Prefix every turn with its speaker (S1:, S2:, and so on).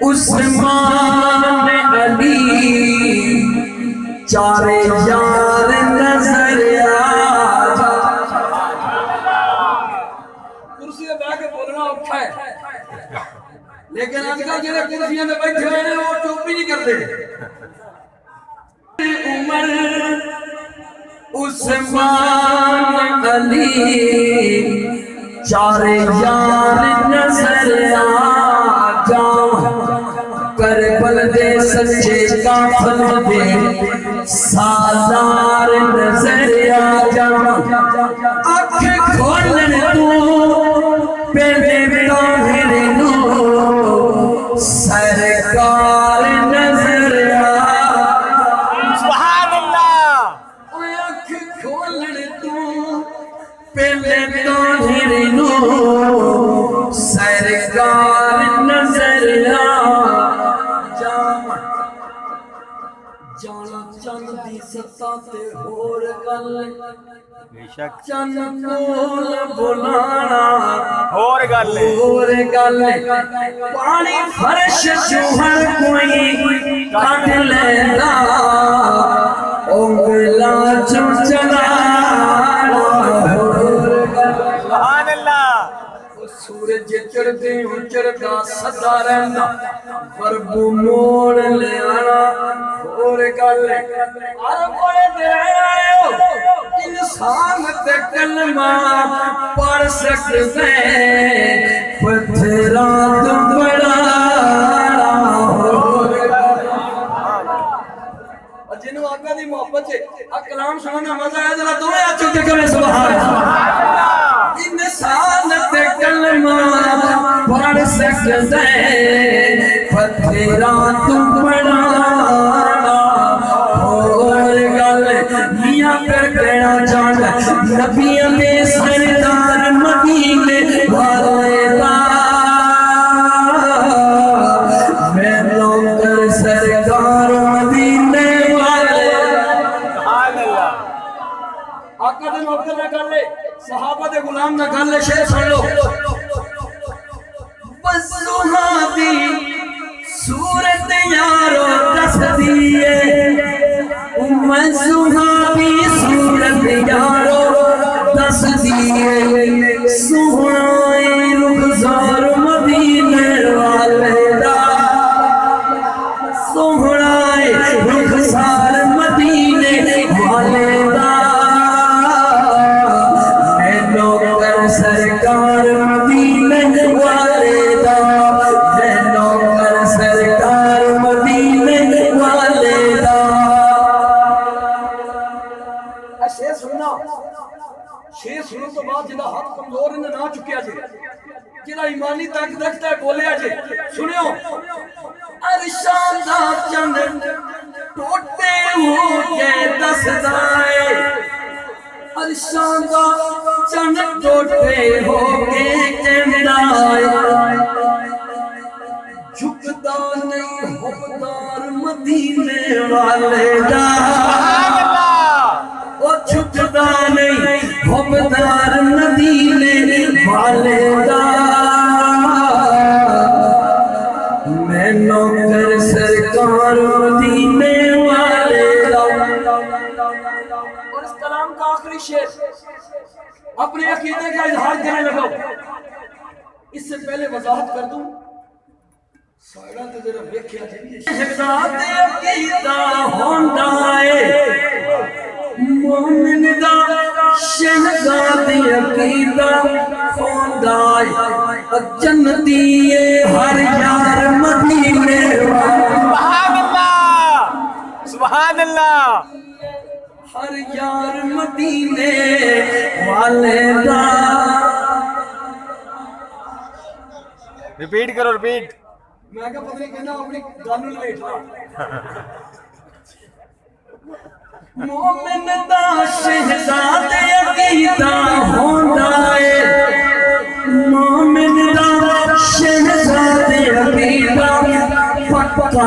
S1: عثمان علی چارے یار نظر
S2: کرسی پہ بیٹھ کے بولنا اوکھا ہے لیکن آج کل جڑے کرسیاں تے بیٹھے ہوئے ہیں وہ چپ ہی نہیں کرتے
S1: عمر عثمان علی چارے یار نظر آ جاؤ کربل دے سچے کافر دے سالار نظر آ جاؤ آنکھ کھولن تو پہلے طاہر نو سرکار نظر آ
S3: سبحان اللہ
S1: آنکھ کھولن تو پہلے طاہر نو سرکار نظر آ جانا چند دی ستا تے ہور گل
S3: بے شک
S1: چند کول بلانا
S3: اور گل
S1: پانی فرش چوہر کوئی کٹ لینا انگلا چو چلانا
S3: سبحان اللہ
S1: سورج چڑھتے چڑھتا سدا رہنا غربو موڑ لے آنا اور گل بڑے دے انسان تے کلمہ پڑھ سکتے پتھرات بڑھانا
S2: اور جنہوں آقا دی محبت ہے کلام سنانا مزہ آیا ذرا دو یا
S1: چکے کرے سبحان انسان تے کلمہ پڑھ سکتے پتھرات بڑھانا اور گل میاں پر کہنا جانا نبیوں میں سردار مدینے والے دا میں نوکر سرکار مدینے والے
S3: سبحان اللہ
S2: آقا دے نوکر نہ کر لے صحابہ دے غلام نہ کر لے شعر سن لو
S1: بزوہا دی صورت یارو دس دیئے بزوہا دی صورت یارو دس دیئے سہنائی رخسار مدینے والے دا سہنائی رخسار مدینے والے دا میں نوکر سرکار مدینے والے دا میں نوکر سرکار مدینے والے دا
S2: شعر سننا شعر سنن تو بعد جدا ہاتھ کمزور نے نہ چکیا جے جدا ایمانی طاقت رکھتا ہے بولیا جے سنیو
S1: عرشاں دا چند ٹوٹے ہو کے دس دائے عرشاں دا چند ٹوٹے ہو کے دائے جھکتا نہیں حبدار مدینے والے دا وہ جھکتا نہیں حبدار مدینے والے دا میں نوکر سرکار مدینے والے دا
S2: اور اس کلام کا آخری شعر اپنے عقیدے کا اظہار کرنے لگو اس سے پہلے وضاحت کر دوں سائرہ تے ذرا دیکھیا جی
S1: شہزاد عقیدہ ہوندا ہے مومن دا شہزاد عقیدہ ہوندا ہے جنتی ہر یار مدینے
S3: سبحان اللہ سبحان اللہ
S1: ہر یار مدینے والے دا
S3: ریپیٹ کرو ریپیٹ
S2: میں کہا پتہ نہیں کہنا اپنی گانوں لیٹنا
S1: مومن دا شہزاد عقیدہ ہوندا ہے مومن دا شہزاد عقیدہ پکا